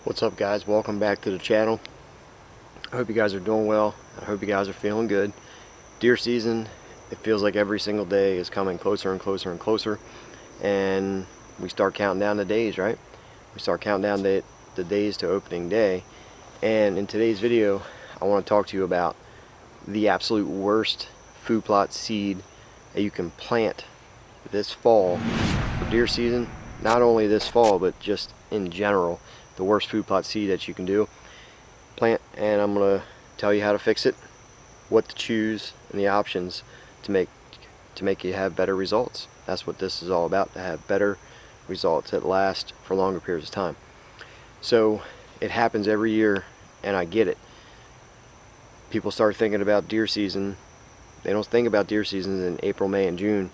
What's up, guys? Welcome back to the channel. I hope you guys are doing well. I hope you guys are feeling good. Deer season, it feels like every single day is coming closer and closer and closer, and we start counting down the days, right? We start counting down the days to opening day. And in today's video, I want to talk to you about the absolute worst food plot seed that you can plant this fall for deer season. Not only this fall, but just in general, the worst food plot seed that you can do plant. And I'm going to tell you how to fix it, what to choose, and the options to make you have better results. That's what this is all about, to have better results that last for longer periods of time. So it happens every year, and I get it. People start thinking about deer season. They don't think about deer season in April, May, and June.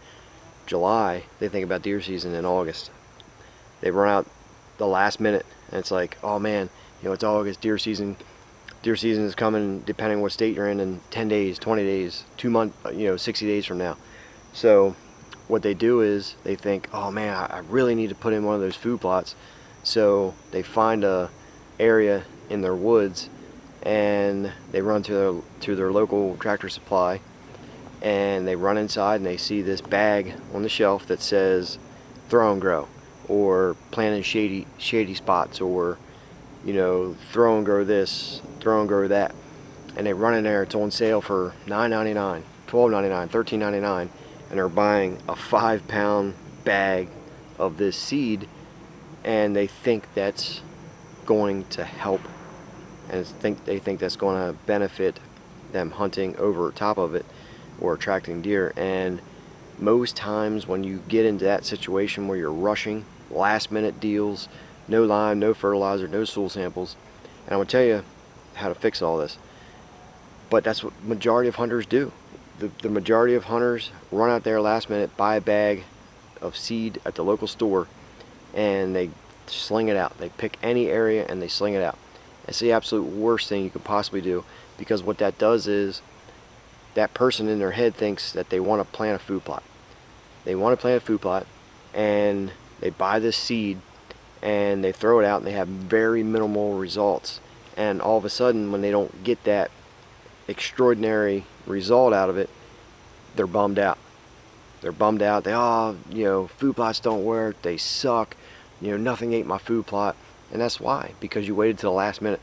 July, they think about deer season in August. They run out the last minute, and it's like, oh man, it's August, deer season is coming, depending on what state you're in 10 days, 20 days, 2 months, 60 days from now. So what they do is they think, oh man, I really need to put in one of those food plots. So they find a area in their woods, and they run to their local Tractor Supply, and they run inside and they see this bag on the shelf that says throw and grow, or plant in shady spots, or throw and grow this, throw and grow that. And they run in there, it's on sale for $9.99, $12.99, $13.99, and they're buying a 5-pound bag of this seed, and they think that's going to help, and they think that's going to benefit them hunting over top of it or attracting deer. And most times when you get into that situation where you're rushing, last minute deals, no lime, no fertilizer, no soil samples, and I'm going to tell you how to fix all this. But that's what majority of hunters do. The majority of hunters run out there last minute, buy a bag of seed at the local store, and they sling it out. They pick any area and they sling it out. It's the absolute worst thing you could possibly do, because what that does is that person in their head thinks that they want to plant a food plot. They want to plant a food plot, and they buy this seed and they throw it out, and they have very minimal results. And all of a sudden, when they don't get that extraordinary result out of it, they're bummed out. They're bummed out. Food plots don't work. They suck. Nothing ate my food plot. And that's why, because you waited till the last minute.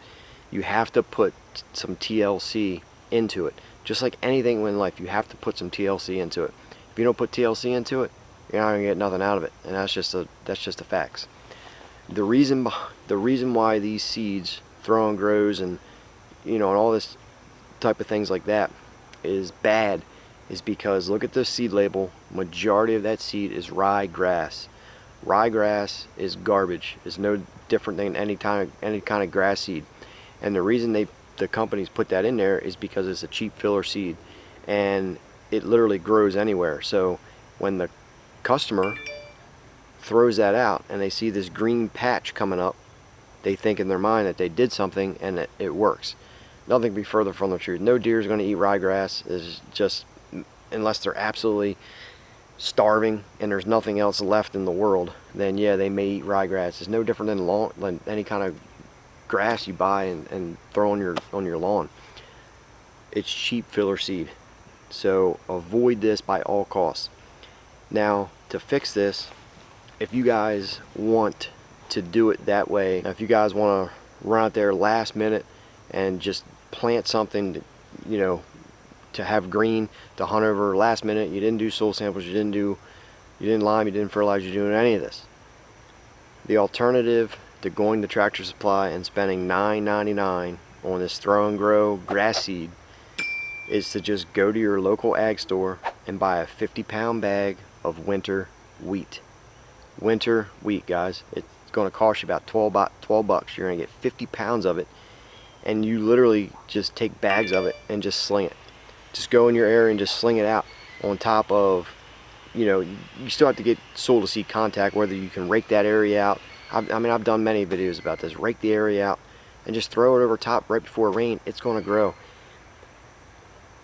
You have to put some TLC into it. Just like anything in life, you have to put some TLC into it. If you don't put TLC into it, you're not gonna get nothing out of it, and that's just the facts. The reason why these seeds, throw and grows, and and all this type of things like that is bad is because look at the seed label. Majority of that seed is ryegrass. Ryegrass is garbage. It's no different than any kind of grass seed. And the reason the companies put that in there is because it's a cheap filler seed, and it literally grows anywhere. So when the customer throws that out and they see this green patch coming up, they think in their mind that they did something and that it works. Nothing could be further from the truth. No deer is going to eat ryegrass. It's just, unless they're absolutely starving and there's nothing else left in the world, then yeah, they may eat ryegrass. It's no different than any kind of grass you buy and throw on your lawn. It's cheap filler seed. So avoid this by all costs. Now, to fix this, if you guys want to do it that way, if you guys want to run out there last minute and just plant something, to have green, to hunt over last minute, you didn't do soil samples, you didn't lime, you didn't fertilize, you didn't do any of this. The alternative to going to Tractor Supply and spending $9.99 on this throw and grow grass seed is to just go to your local ag store and buy a 50-pound bag of winter wheat. Winter wheat, guys. It's going to cost you about 12 bucks. You're going to get 50 pounds of it, and you literally just take bags of it and just sling it. Just go in your area and just sling it out on top of, you still have to get soil to seed contact, whether you can rake that area out. I've done many videos about this. Rake the area out and just throw it over top right before rain. It's going to grow.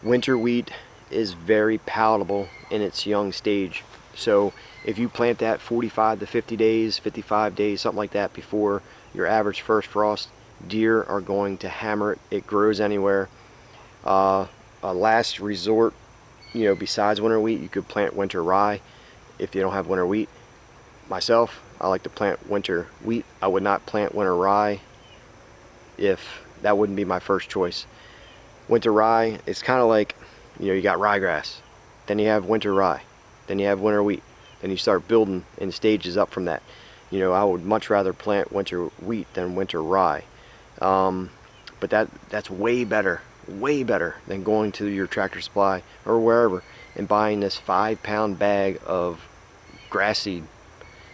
Winter wheat is very palatable in its young stage. So if you plant that 45 to 50 days, 55 days, something like that before your average first frost, deer are going to hammer it. It grows anywhere. A last resort, you know, besides winter wheat, you could plant winter rye if you don't have winter wheat. Myself, I like to plant winter wheat. I would not plant winter rye if that wouldn't be my first choice. Winter rye, it's kind of like, you know, you got ryegrass, then you have winter rye, then you have winter wheat, then you start building in stages up from that. You know, I would much rather plant winter wheat than winter rye. But that's way better than going to your Tractor Supply or wherever and buying this 5-pound bag of grass seed.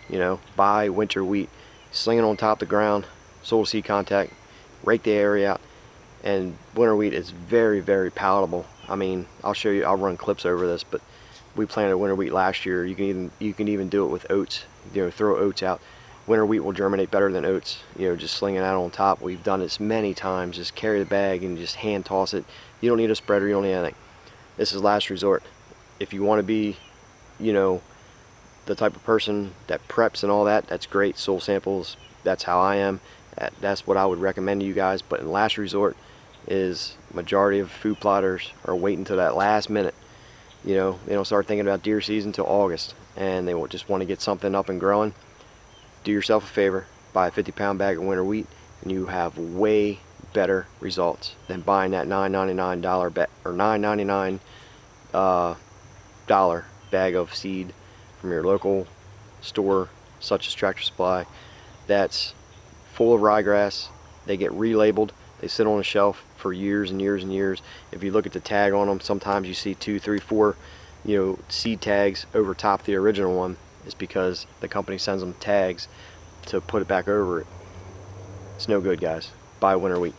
You know, buy winter wheat, sling it on top of the ground, soil to seed contact, rake the area out, and winter wheat is very, very palatable. I mean, I'll show you, I'll run clips over this, but we planted winter wheat last year. You can even do it with oats. You know, throw oats out. Winter wheat will germinate better than oats. You know, just sling it out on top. We've done this many times. Just carry the bag and just hand toss it. You don't need a spreader, you don't need anything. This is last resort. If you want to be, you know, the type of person that preps and all that, that's great. Soil samples, that's how I am. That's what I would recommend to you guys. But in last resort is majority of food plotters are waiting till that last minute. You know, they don't start thinking about deer season until August, and they will just want to get something up and growing. Do yourself a favor, buy a 50-pound bag of winter wheat, and you have way better results than buying that $9.99 bag or $9.99 dollar bag of seed from your local store, such as Tractor Supply, that's full of ryegrass. They get relabeled. They sit on a shelf for years and years and years. If you look at the tag on them, sometimes you see 2, 3, 4, you know, seed tags over top the original one. It's because the company sends them tags to put it back over it. It's no good, guys. Buy winter wheat.